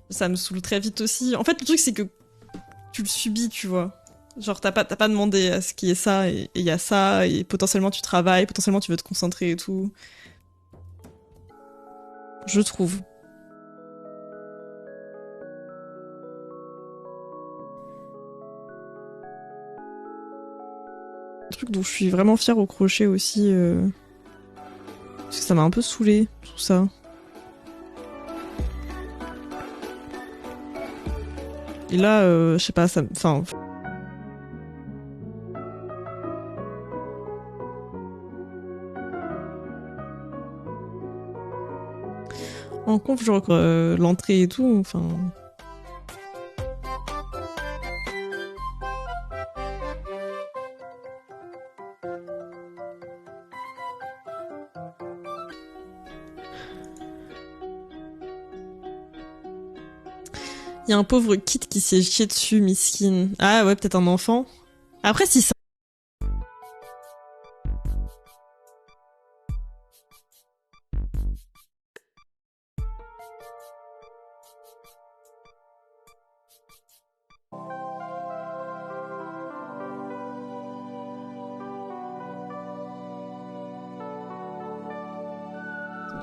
Ça me saoule très vite aussi. En fait, le truc, c'est que tu le subis, tu vois. Genre, t'as pas demandé à ce qu'il y ait ça, et il y a ça, et potentiellement tu travailles, potentiellement tu veux te concentrer et tout. Je trouve. Un truc dont je suis vraiment fière au crochet aussi, parce que ça m'a un peu saoulé tout ça. Et là, je sais pas, ça, enfin. En conf, genre l'entrée et tout, enfin. Il y a un pauvre Kit qui s'est chié dessus, miskin. Ah ouais, peut-être un enfant. Après, si ça.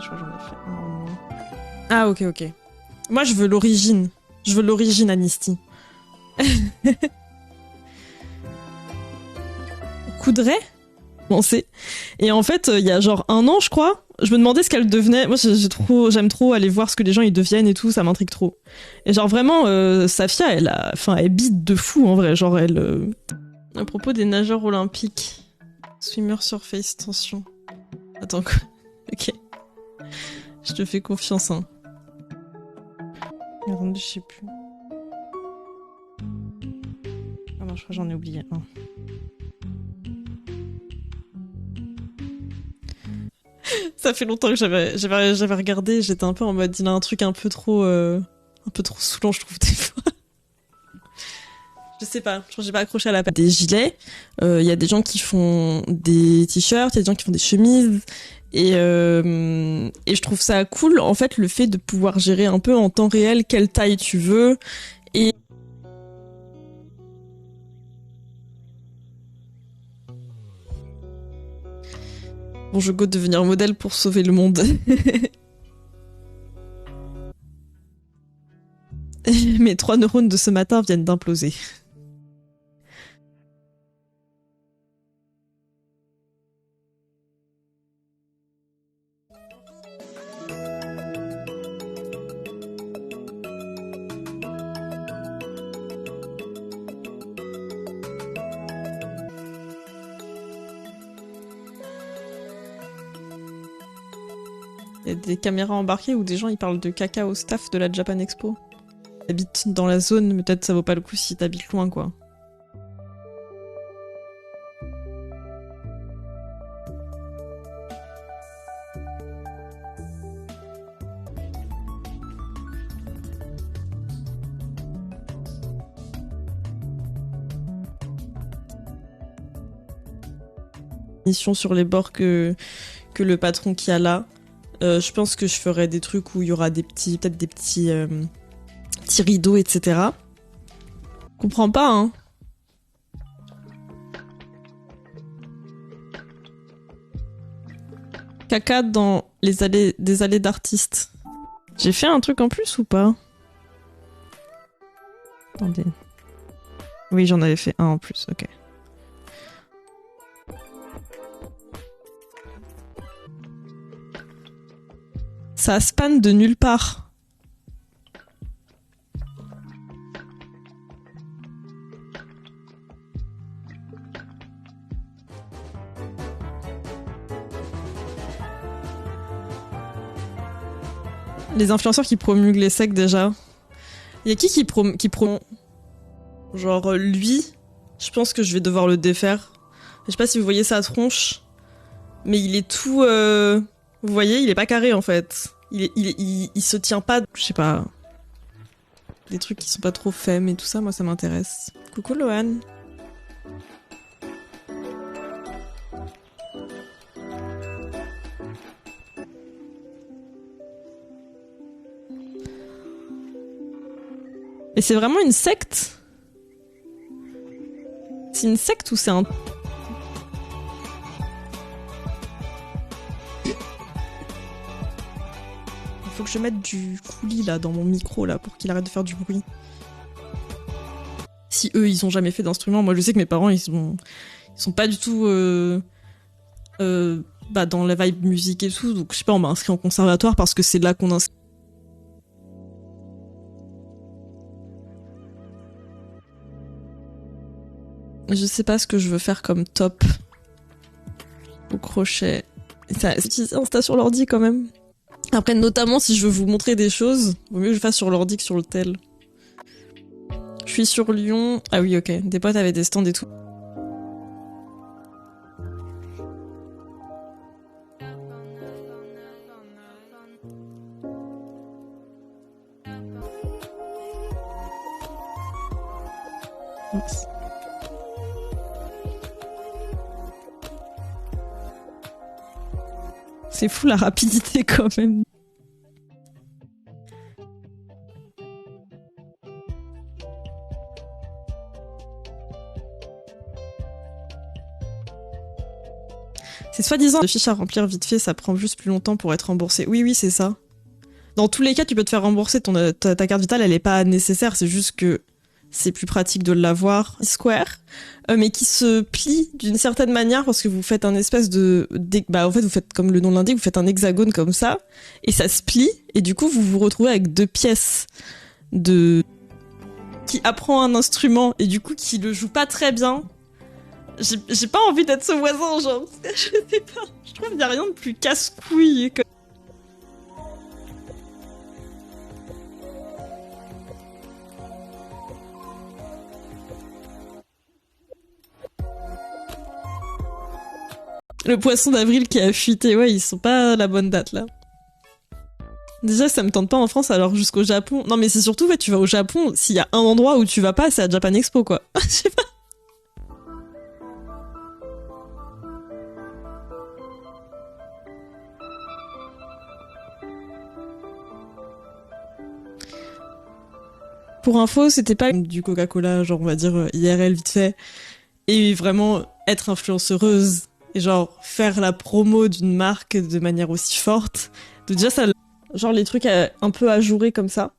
Je crois que j'en ai fait un au moins. Ah ok, ok. Moi, je veux l'origine. Je veux l'origine, Anisty. Coudray. Bon, c'est. Et en fait, il y a genre un an, je crois, je me demandais ce qu'elle devenait. Moi, j'aime trop aller voir ce que les gens ils deviennent et tout, ça m'intrigue trop. Et genre vraiment, Safia, elle bite de fou en vrai. Genre elle. À propos des nageurs olympiques, swimmer surface tension. Attends, quoi. Ok. Je te fais confiance, hein. Merde, je sais plus. Ah non, je crois que j'en ai oublié un. Ça fait longtemps que j'avais regardé, j'étais un peu en mode, il a un truc un peu trop saoulant, je trouve, des fois. Je sais pas, je crois que j'ai pas accroché à la patte. Des gilets, il y a des gens qui font des t-shirts, il y a des gens qui font des chemises, et je trouve ça cool, en fait, le fait de pouvoir gérer un peu en temps réel quelle taille tu veux, et bon, je go devenir modèle pour sauver le monde. Mes 3 neurones de ce matin viennent d'imploser. Il y a des caméras embarquées où des gens ils parlent de caca au staff de la Japan Expo. T'habites dans la zone, mais peut-être ça vaut pas le coup si t'habites loin, quoi. Mission sur les bords que le patron qui a là. Je pense que je ferai des trucs où il y aura peut-être des petits rideaux, etc. Comprends pas, hein. Caca dans les allées des allées d'artistes. J'ai fait un truc en plus ou pas? Attendez. Oui, j'en avais fait un en plus, ok. Ça spanne de nulle part. Les influenceurs qui promulguent les secs déjà. Il y a qui prom... Genre lui, je pense que je vais devoir le défaire. Je sais pas si vous voyez sa tronche, mais il est tout... Vous voyez, il est pas carré en fait. Il se tient pas... Je sais pas... Des trucs qui sont pas trop femmes et tout ça, moi ça m'intéresse. Coucou Lohan. Et c'est vraiment une secte? C'est une secte ou c'est un... Il faut que je mette du coulis là dans mon micro là pour qu'il arrête de faire du bruit. Si eux ils ont jamais fait d'instrument, moi je sais que mes parents ils sont pas du tout dans la vibe musique et tout, donc je sais pas, on m'a inscrit en conservatoire parce que c'est là qu'on inscrit. Je sais pas ce que je veux faire comme top au crochet. C'est Insta sur l'ordi quand même. Après, notamment si je veux vous montrer des choses, vaut mieux que je fasse sur l'ordi que sur le tel. Je suis sur Lyon. Ah oui, ok. Des potes avaient des stands et tout. Oups. C'est fou la rapidité quand même. C'est soi-disant de fiches à remplir vite fait, ça prend juste plus longtemps pour être remboursé. Oui, c'est ça. Dans tous les cas, tu peux te faire rembourser ta carte vitale, elle est pas nécessaire, c'est juste que c'est plus pratique de l'avoir. Square, mais qui se plie d'une certaine manière parce que vous faites un espèce en fait, vous faites comme le nom l'indique, vous faites un hexagone comme ça, et ça se plie, et du coup, vous vous retrouvez avec deux pièces qui apprend un instrument, et du coup, qui le joue pas très bien. J'ai pas envie d'être ce voisin, genre. Je sais pas. Je trouve qu'il y a rien de plus casse-couille que... Le poisson d'avril qui a fuité, ouais, ils sont pas à la bonne date, là. Déjà, ça me tente pas en France, alors jusqu'au Japon... Non, mais c'est surtout, ouais, tu vas au Japon, s'il y a un endroit où tu vas pas, c'est à Japan Expo, quoi. Je sais pas. Pour info, c'était pas du Coca-Cola, genre, on va dire, IRL vite fait, et vraiment être influenceuse, et genre, faire la promo d'une marque de manière aussi forte. Donc déjà, ça... Genre, les trucs un peu ajourés comme ça.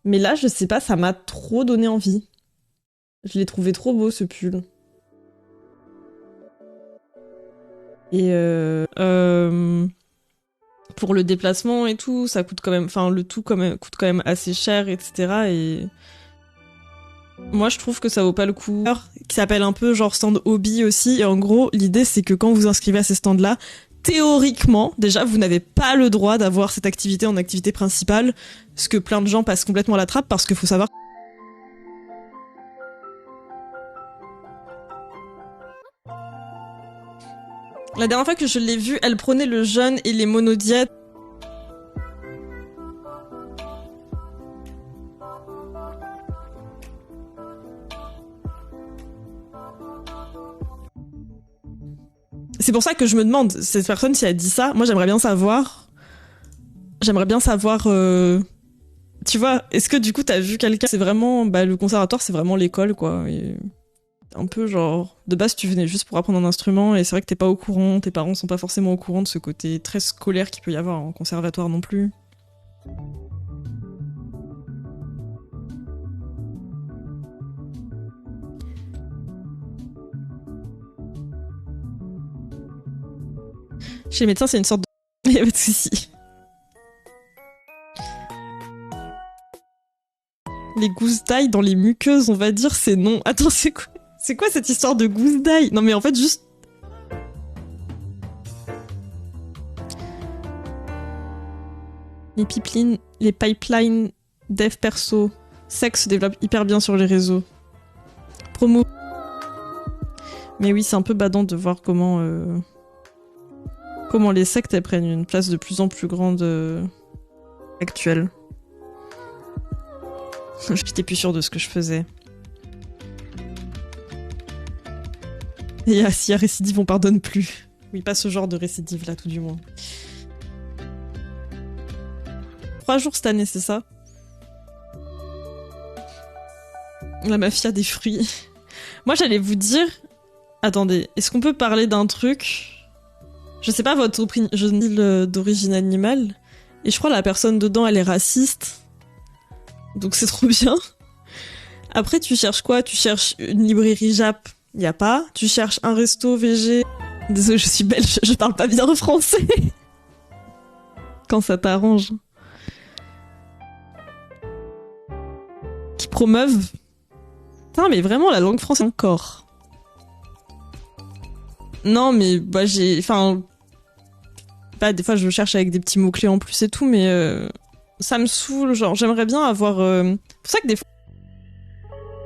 Mais là, je sais pas, ça m'a trop donné envie. Je l'ai trouvé trop beau, ce pull. Et pour le déplacement et tout, ça coûte quand même... Enfin, le tout coûte quand même assez cher, etc. Et... Moi, je trouve que ça vaut pas le coup. Qui s'appelle un peu genre stand hobby aussi. Et en gros, l'idée, c'est que quand vous inscrivez à ces stands-là, théoriquement, déjà, vous n'avez pas le droit d'avoir cette activité en activité principale, ce que plein de gens passent complètement à la trappe, parce qu'il faut savoir... La dernière fois que je l'ai vue, elle prenait le jeûne et les monodiètes. C'est pour ça que je me demande, cette personne, si elle dit ça, moi j'aimerais bien savoir... Tu vois, est-ce que du coup t'as vu quelqu'un... C'est vraiment... le conservatoire, c'est vraiment l'école, quoi. Et... Un peu genre... De base, tu venais juste pour apprendre un instrument, et c'est vrai que t'es pas au courant, tes parents sont pas forcément au courant de ce côté très scolaire qu'il peut y avoir en conservatoire non plus. Chez les médecins, c'est une sorte de... Y'a pas de soucis. Les gousses d'ail dans les muqueuses, on va dire, c'est non. Attends, c'est quoi? C'est quoi cette histoire de gousses d'ail? Non mais en fait, juste... Les pipelines dev perso, sexe se développe hyper bien sur les réseaux. Promo. Mais oui, c'est un peu badant de voir comment les sectes elles prennent une place de plus en plus grande actuelle. J'étais plus sûre de ce que je faisais. Et si y a récidive, on pardonne plus. Oui, pas ce genre de récidive là, tout du moins. 3 jours cette année, c'est ça? La mafia des fruits. Moi, j'allais vous dire... Attendez, est-ce qu'on peut parler d'un truc? Je sais pas votre opinion d'origine animale. Et je crois la personne dedans, elle est raciste. Donc c'est trop bien. Après, tu cherches quoi? Tu cherches une librairie Jap? Y a pas. Tu cherches un resto VG? Désolée, je suis belge, je parle pas bien français. Quand ça t'arrange. Qui promeuvent. Putain, mais vraiment, la langue française encore. Non, mais bah j'ai... Enfin... Bah, des fois, je cherche avec des petits mots-clés en plus et tout, mais... ça me saoule, genre, j'aimerais bien avoir... C'est pour ça que des fois...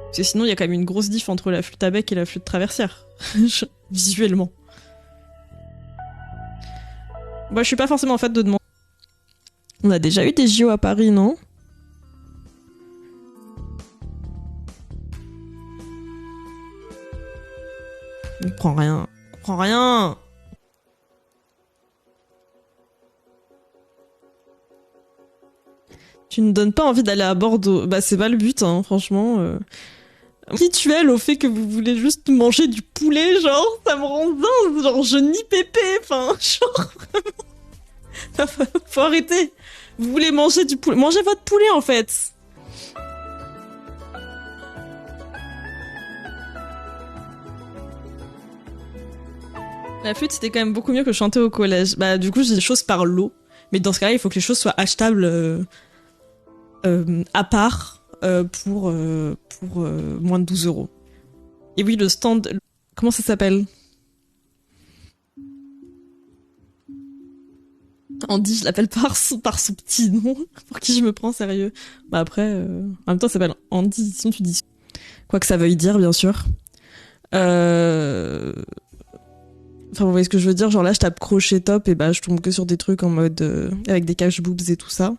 Parce que sinon, il y a quand même une grosse diff entre la flûte à bec et la flûte traversière. Visuellement. Bah, je suis pas forcément en fait de demander. On a déjà eu des JO à Paris, non? On comprend rien. On comprend rien. Tu ne donnes pas envie d'aller à Bordeaux. Bah, c'est pas le but, hein, franchement. Rituel au fait que vous voulez juste manger du poulet, genre, ça me rend dingue. Genre, je nie pépé. Enfin, genre, vraiment. Faut arrêter. Vous voulez manger du poulet. Mangez votre poulet, en fait. La flûte, c'était quand même beaucoup mieux que chanter au collège. Bah, du coup, j'ai des choses par lot. Mais dans ce cas-là, il faut que les choses soient achetables à part pour moins de 12 euros. Et oui, le stand... Comment ça s'appelle? Andy, je l'appelle par son petit nom. Pour qui je me prends sérieux? Bah après, en même temps, ça s'appelle Andy. Sinon, tu dis... Quoi que ça veuille dire, bien sûr. Enfin, vous voyez ce que je veux dire? Genre là, je tape crochet top et bah, je tombe que sur des trucs en mode... avec des cache boobs et tout ça.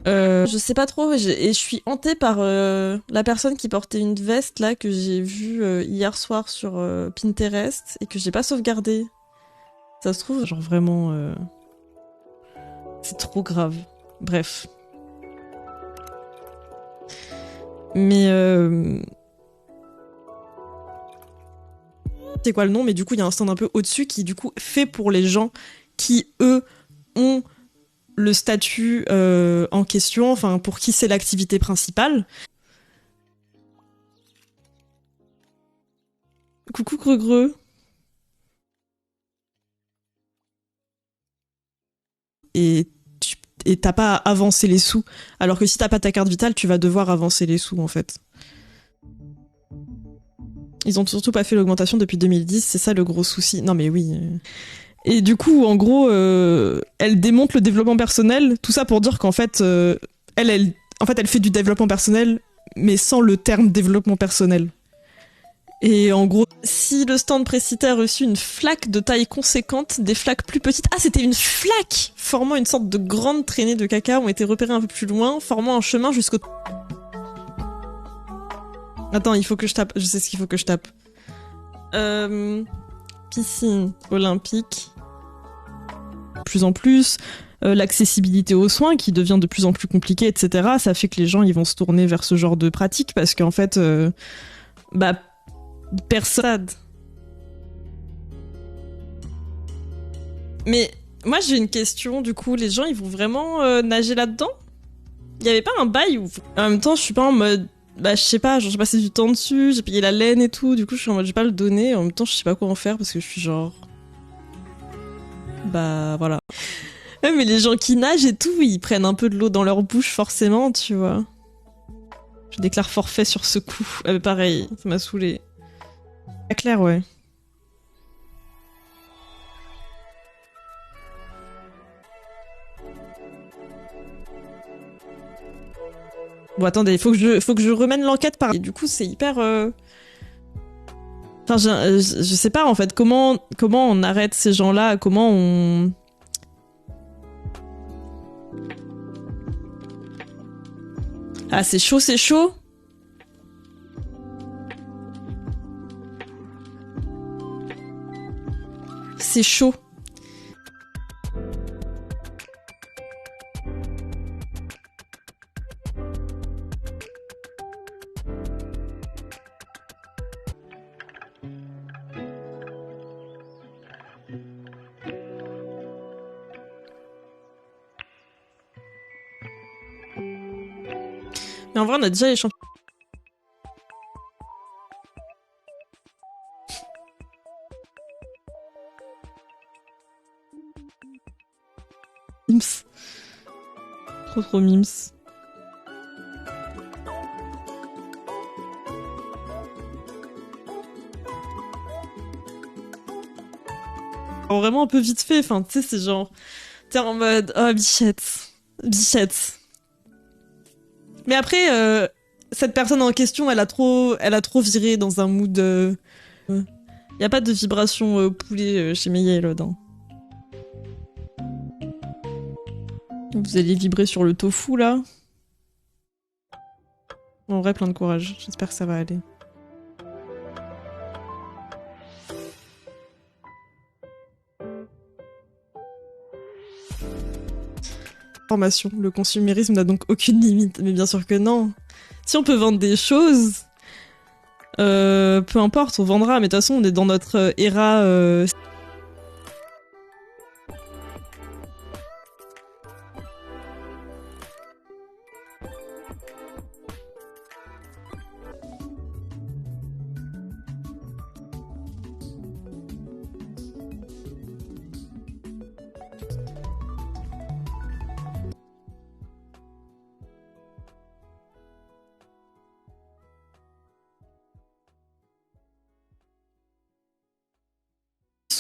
Je sais pas trop, et je suis hantée par la personne qui portait une veste là que j'ai vue hier soir sur Pinterest et que j'ai pas sauvegardée. Ça se trouve, genre vraiment... c'est trop grave. Bref. Mais... c'est quoi le nom? Mais du coup, il y a un stand un peu au-dessus qui, du coup, fait pour les gens qui, eux, ont le statut en question, enfin, pour qui c'est l'activité principale. Coucou Greux. Et t'as pas à avancer les sous. Alors que si t'as pas ta carte vitale, tu vas devoir avancer les sous, en fait. Ils ont surtout pas fait l'augmentation depuis 2010, c'est ça le gros souci. Non mais oui. Et du coup, en gros, elle démonte le développement personnel, tout ça pour dire qu'en fait, elle fait du développement personnel, mais sans le terme développement personnel. Et en gros, si le stand précité a reçu une flaque de taille conséquente, des flaques plus petites... Ah, c'était une flaque formant une sorte de grande traînée de caca ont été repérées un peu plus loin, formant un chemin jusqu'au... Attends, il faut que je tape. Je sais ce qu'il faut que je tape. Piscine olympique. De plus en plus. L'accessibilité aux soins qui devient de plus en plus compliquée, etc. Ça fait que les gens ils vont se tourner vers ce genre de pratique parce qu'en fait, bah, personne. Mais moi j'ai une question, du coup, les gens ils vont vraiment nager là-dedans? Il y avait pas un bail où... En même temps, je suis pas en mode... Bah, je sais pas, genre, j'ai passé du temps dessus, j'ai payé la laine et tout, du coup, je suis en mode, je vais pas le donner, en même temps, je sais pas quoi en faire parce que je suis genre. Bah, voilà. Ouais, mais les gens qui nagent et tout, ils prennent un peu de l'eau dans leur bouche, forcément, tu vois. Je déclare forfait sur ce coup. Pareil, ça m'a saoulé. Pas clair, ouais. Bon, attendez, faut que je remène l'enquête par... Et du coup, c'est hyper... Enfin, je sais pas, en fait, comment on arrête ces gens-là, comment on... Ah, c'est chaud, c'est chaud. C'est chaud. Mais en vrai, on a déjà les champions. Mims. Trop mims. Vraiment un peu vite fait, enfin tu sais c'est genre t'es en mode oh bichette. Mais après cette personne en question elle a trop viré dans un mood y a pas de vibration poulet chez Meiyei là-dedans. Vous allez vibrer sur le tofu là. En vrai plein de courage, j'espère que ça va aller. Le consumérisme n'a donc aucune limite. Mais bien sûr que non. Si on peut vendre des choses, peu importe, on vendra. Mais de toute façon, on est dans notre ère.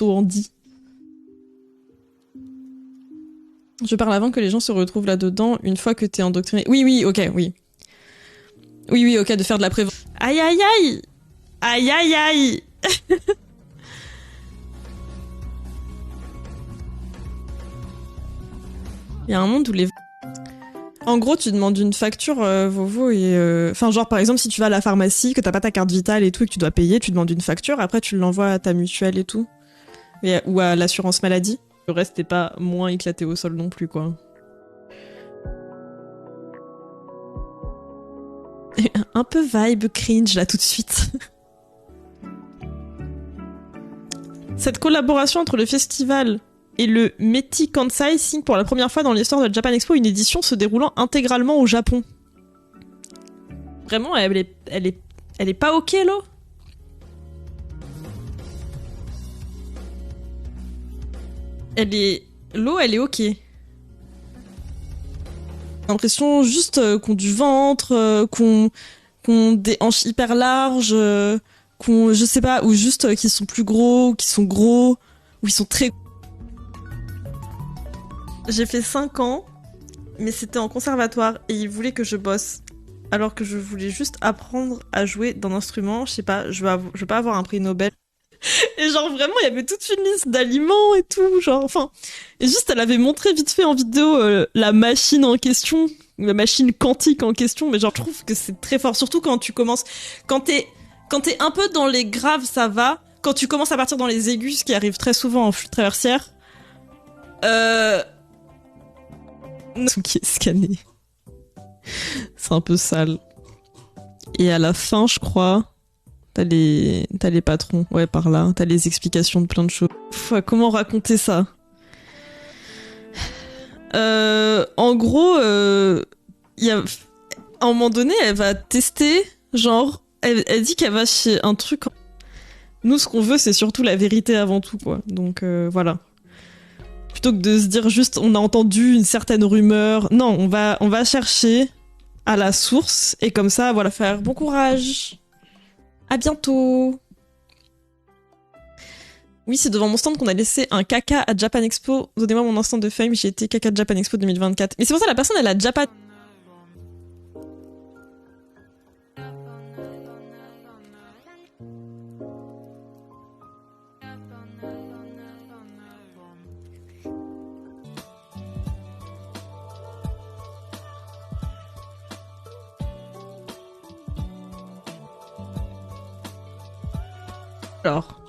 Andy. Je parle avant que les gens se retrouvent là-dedans une fois que t'es endoctriné. Oui, ok, oui. Oui, ok, de faire de la prévention. Aïe. Il y a un monde où les... En gros, tu demandes une facture, Vovo, et... Enfin, genre, par exemple, si tu vas à la pharmacie, que t'as pas ta carte vitale et tout, et que tu dois payer, tu demandes une facture, après tu l'envoies à ta mutuelle et tout. Ou à l'assurance maladie. Le reste n'est pas moins éclaté au sol non plus, quoi. Un peu vibe cringe, là, tout de suite. Cette collaboration entre le festival et le Meti Kansai signe pour la première fois dans l'histoire de Japan Expo une édition se déroulant intégralement au Japon. Vraiment, elle est pas ok, là? L'eau, elle est ok. J'ai l'impression juste qu'on du ventre, qu'on des hanches hyper larges, qu'on, je sais pas, ou juste qu'ils sont plus gros, ou qu'ils sont gros, ou ils sont très... J'ai fait 5 ans, mais c'était en conservatoire, et ils voulaient que je bosse. Alors que je voulais juste apprendre à jouer d'un instrument, je sais pas, je veux pas avoir un prix Nobel. Et genre vraiment, il y avait toute une liste d'aliments et tout, genre, enfin... Et juste, elle avait montré vite fait en vidéo la machine en question, la machine quantique en question, mais genre, je trouve que c'est très fort, surtout quand tu commences... Quand t'es un peu dans les graves, ça va. Quand tu commences à partir dans les aigus, ce qui arrive très souvent en flûte traversière... Tout qui est scanné. C'est un peu sale. Et à la fin, je crois... T'as les patrons, ouais, par là. T'as les explications de plein de choses. Comment raconter ça? En gros, y a... à un moment donné, elle va tester, genre, elle dit qu'elle va chez un truc... Nous, ce qu'on veut, c'est surtout la vérité avant tout, quoi. Donc, voilà. Plutôt que de se dire juste, on a entendu une certaine rumeur. Non, on va chercher à la source, et comme ça, voilà, faire bon courage. À bientôt. Oui, c'est devant mon stand qu'on a laissé un caca à Japan Expo. Donnez-moi mon instant de fame, j'ai été caca de Japan Expo 2024. Mais c'est pour ça la personne, elle a Japan... Alors...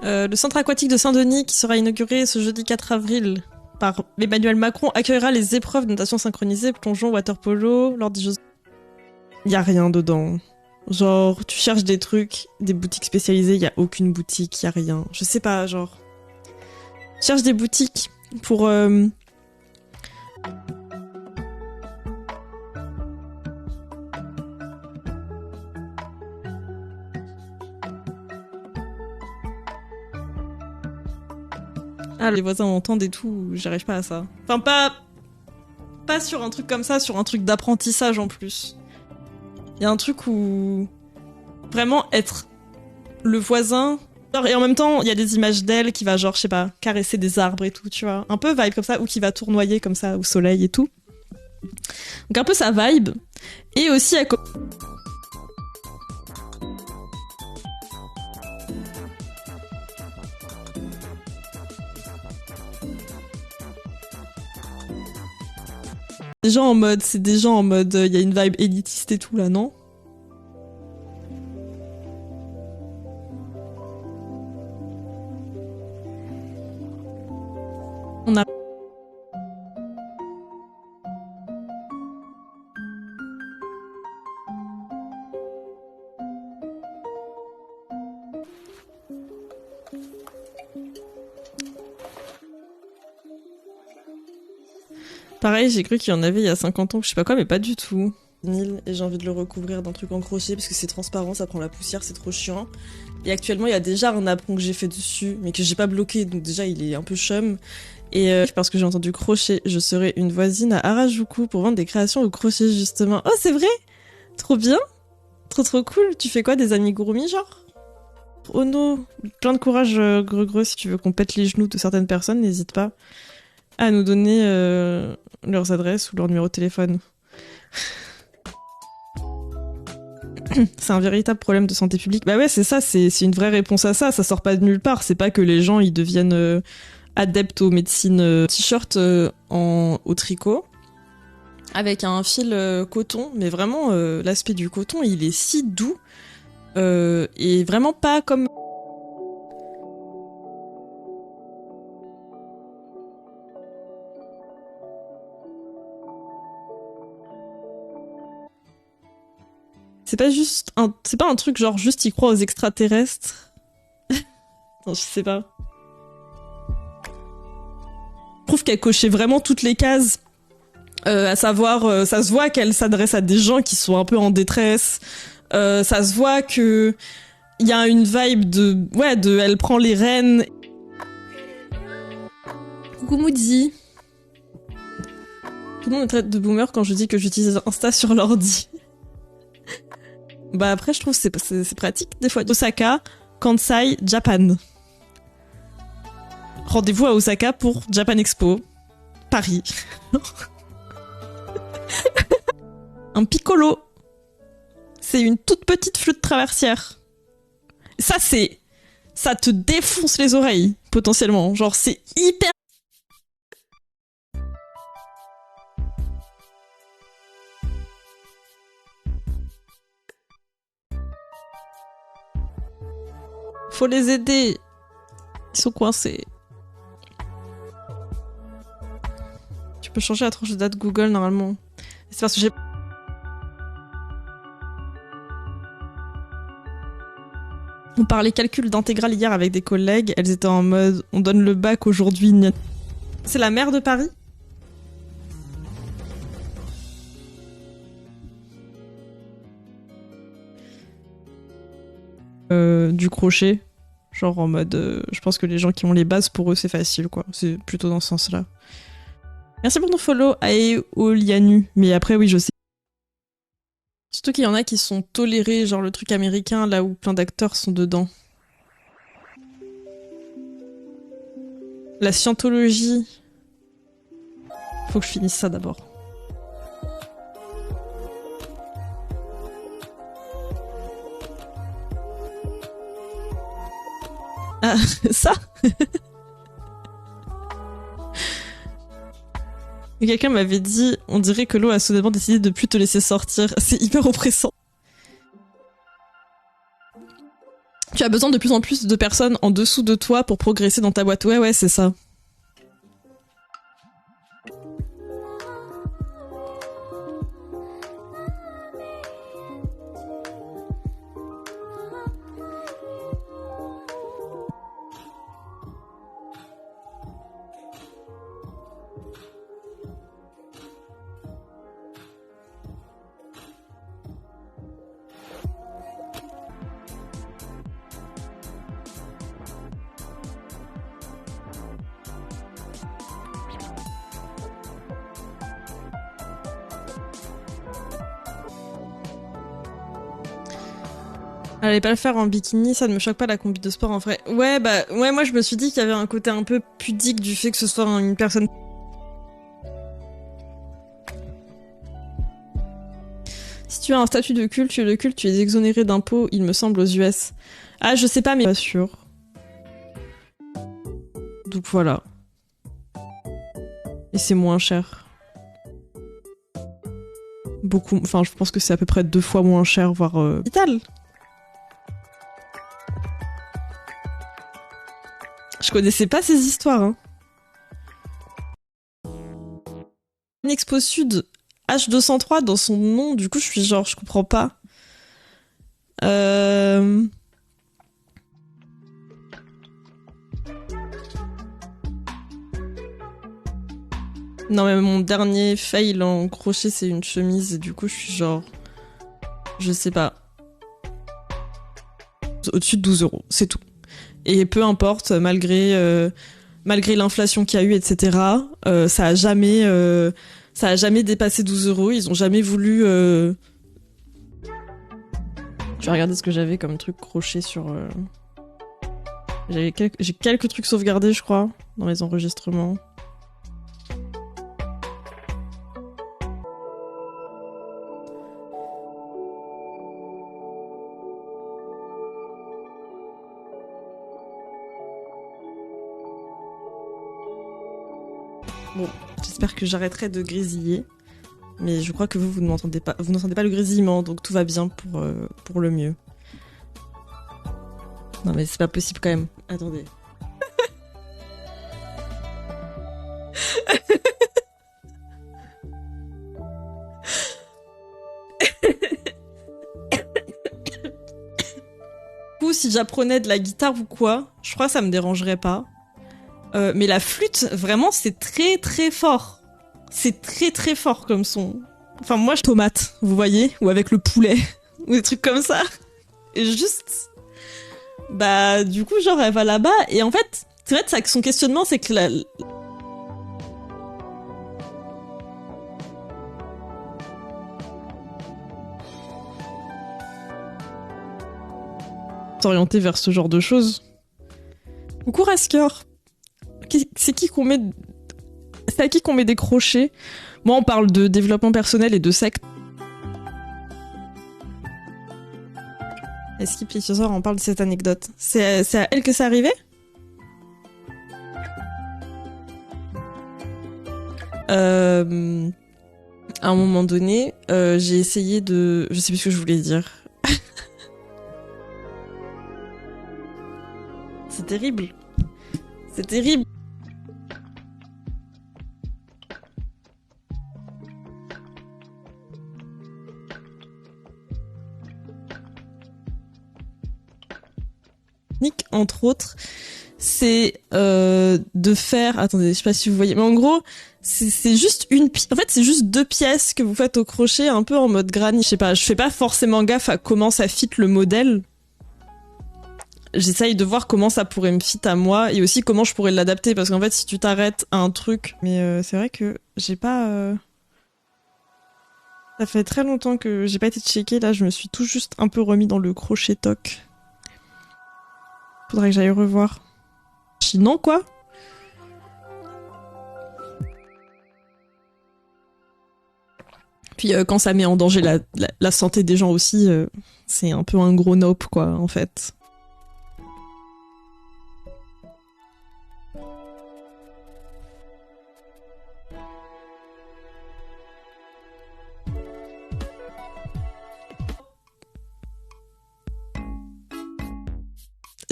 le centre aquatique de Saint-Denis, qui sera inauguré ce jeudi 4 avril par Emmanuel Macron, accueillera les épreuves de natation synchronisée, plongeon, water-polo, lors des Jeux... Y a rien dedans. Genre, tu cherches des trucs, des boutiques spécialisées, y a aucune boutique, y a rien. Je sais pas, genre... Cherche des boutiques pour... Ah, les voisins entendent et tout, j'arrive pas à ça. Enfin, pas sur un truc comme ça, sur un truc d'apprentissage en plus. Il y a un truc où vraiment être le voisin. Et en même temps, il y a des images d'elle qui va genre, je sais pas, caresser des arbres et tout, tu vois. Un peu vibe comme ça, ou qui va tournoyer comme ça au soleil et tout. Donc un peu sa vibe. Et aussi à des gens en mode, c'est des gens en mode, il y a une vibe élitiste et tout là, non? On a pareil, j'ai cru qu'il y en avait il y a 50 ans, je sais pas quoi, mais pas du tout. Et j'ai envie de le recouvrir d'un truc en crochet parce que c'est transparent, ça prend la poussière, c'est trop chiant. Et actuellement, il y a déjà un apron que j'ai fait dessus, mais que j'ai pas bloqué, donc déjà il est un peu chum. Et parce que j'ai entendu crochet, je serai une voisine à Harajuku pour vendre des créations au crochet justement. Oh, c'est vrai? Trop bien! Trop cool! Tu fais quoi, des amigurumi genre? Oh non! Plein de courage, Greux, si tu veux qu'on pète les genoux de certaines personnes, n'hésite pas à nous donner leurs adresses ou leur numéro de téléphone. C'est un véritable problème de santé publique. Bah ouais, c'est ça, c'est une vraie réponse à ça. Ça sort pas de nulle part. C'est pas que les gens ils deviennent adeptes aux médecines t-shirt au tricot avec un fil coton. Mais vraiment, l'aspect du coton, il est si doux et vraiment pas comme. C'est pas un truc genre juste il croit aux extraterrestres. Non, je sais pas. Je trouve qu'elle cochait vraiment toutes les cases. À savoir, ça se voit qu'elle s'adresse à des gens qui sont un peu en détresse. Ça se voit que il y a une vibe de elle prend les rênes. Coucou Moody. Tout le monde me traite de boomer quand je dis que j'utilise Insta sur l'ordi. Bah après, je trouve que c'est pratique des fois. Osaka, Kansai, Japan. Rendez-vous à Osaka pour Japan Expo. Paris. Un piccolo. C'est une toute petite flûte traversière. Ça, ça te défonce les oreilles, potentiellement. Genre, c'est hyper... Faut les aider. Ils sont coincés. Tu peux changer la tranche de date Google, normalement. C'est parce que j'ai... On parlait calcul d'intégrale hier avec des collègues. Elles étaient en mode, on donne le bac aujourd'hui. C'est la maire de Paris ? Du crochet. Genre en mode, je pense que les gens qui ont les bases, pour eux, c'est facile, quoi. C'est plutôt dans ce sens-là. Merci pour ton follow, Aeolianu. Mais après, oui, je sais. Surtout qu'il y en a qui sont tolérés, genre le truc américain, là où plein d'acteurs sont dedans. La scientologie. Faut que je finisse ça d'abord. Ah, ça. Quelqu'un m'avait dit, on dirait que l'eau a soudainement décidé de plus te laisser sortir. C'est hyper oppressant. Tu as besoin de plus en plus de personnes en dessous de toi pour progresser dans ta boîte. Ouais, c'est ça. Elle allait pas le faire en bikini, ça ne me choque pas la combi de sport en vrai. Ouais, bah, ouais, moi je me suis dit qu'il y avait un côté un peu pudique du fait que ce soit une personne. Si tu as un statut de culte, tu es exonéré d'impôts, il me semble, aux US. Ah, je sais pas, mais pas sûr. Donc voilà. Et c'est moins cher. Beaucoup, enfin, je pense que c'est à peu près 2 fois moins cher, voire vital. Je connaissais pas ces histoires, hein. Une Expo Sud H203 dans son nom, du coup, je suis genre, je comprends pas. Non, mais mon dernier fail en crochet, c'est une chemise, et du coup, je suis genre. Je sais pas. Au-dessus de 12 euros, c'est tout. Et peu importe, malgré l'inflation qu'il y a eu, etc., ça a jamais dépassé 12 euros. Ils ont jamais voulu. Je vais regarder ce que j'avais comme truc crochet sur. J'ai quelques trucs sauvegardés, je crois, dans les enregistrements. Bon, j'espère que j'arrêterai de grésiller. Mais je crois que vous n'entendez pas le grésillement, donc tout va bien pour le mieux. Non mais c'est pas possible quand même. Attendez. Du coup, si j'apprenais de la guitare ou quoi, je crois que ça me dérangerait pas. Mais la flûte, vraiment, c'est très très fort. C'est très très fort comme son. Enfin, moi, je tomate, vous voyez, ou avec le poulet, ou des trucs comme ça. Et juste, bah, du coup, genre, elle va là-bas, et en fait, c'est vrai que son questionnement, c'est que s'orienter vers ce genre de choses. Coucou Rasker. C'est à qui qu'on met des crochets? Moi, on parle de développement personnel et de secte. Est-ce qu'il ce soir on parle de cette anecdote? C'est à elle que c'est arrivé? À un moment donné, j'ai essayé de... Je sais plus ce que je voulais dire. C'est terrible. C'est terrible. Entre autres, c'est de faire... Attendez, je sais pas si vous voyez, mais en gros, c'est juste en fait, c'est juste 2 pièces que vous faites au crochet, un peu en mode granny. Je sais pas, je fais pas forcément gaffe à comment ça fit le modèle. J'essaye de voir comment ça pourrait me fit à moi et aussi comment je pourrais l'adapter, parce qu'en fait, si tu t'arrêtes à un truc... Mais c'est vrai que j'ai pas... Ça fait très longtemps que j'ai pas été checké, là, je me suis tout juste un peu remis dans le crochet toc. Faudrait que j'aille revoir. Non, quoi? Puis quand ça met en danger la santé des gens aussi, c'est un peu un gros nope, quoi, en fait.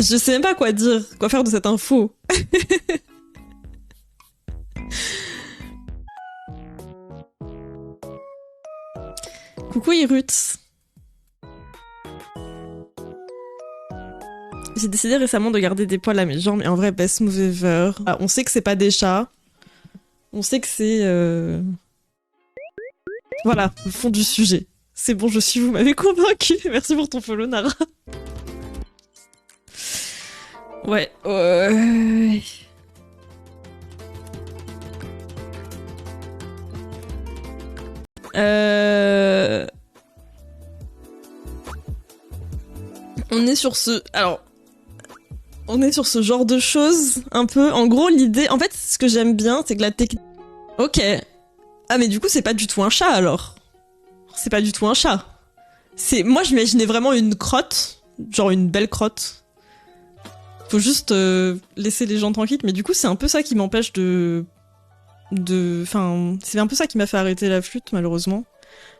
Je sais même pas quoi dire, quoi faire de cette info. Coucou Irut. J'ai décidé récemment de garder des poils à mes jambes, et en vrai, best move ever. Ah, on sait que c'est pas des chats. On sait que c'est... Voilà, le fond du sujet. C'est bon, vous m'avez convaincu. Merci pour ton follow, Nara. Ouais. On est sur ce... Alors... On est sur ce genre de choses, un peu. En gros, l'idée... En fait, ce que j'aime bien, c'est que la technique... Ok. Ah, mais du coup, c'est pas du tout un chat, alors. C'est pas du tout un chat. Moi, j'imaginais vraiment une crotte. Genre une belle crotte. Faut juste laisser les gens tranquilles. Mais du coup, c'est un peu ça qui m'empêche Enfin, c'est un peu ça qui m'a fait arrêter la flûte, malheureusement.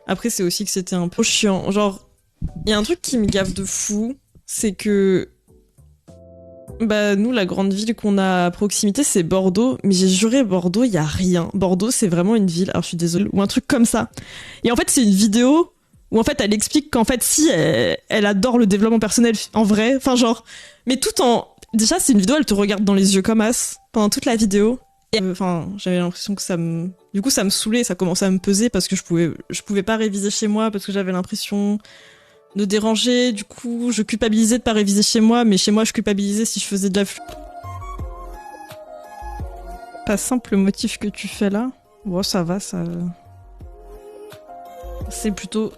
Après, c'est aussi que c'était un peu chiant. Genre, il y a un truc qui me gaffe de fou, c'est que... Bah, nous, la grande ville qu'on a à proximité, c'est Bordeaux. Mais j'ai juré, Bordeaux, il y a rien. Bordeaux, c'est vraiment une ville, alors je suis désolée, ou un truc comme ça. Et en fait, c'est une vidéo où en fait, elle explique qu'en fait, si, elle adore le développement personnel, en vrai. Enfin, genre... Mais tout en... Déjà, c'est une vidéo, elle te regarde dans les yeux comme as, pendant toute la vidéo. Et enfin, j'avais l'impression que ça me... Du coup, ça me saoulait, ça commençait à me peser parce que je pouvais pas réviser chez moi parce que j'avais l'impression de déranger. Du coup, je culpabilisais de pas réviser chez moi, mais chez moi, je culpabilisais si je faisais de la flûte. Pas simple le motif que tu fais là. Bon, ça va, ça... C'est plutôt...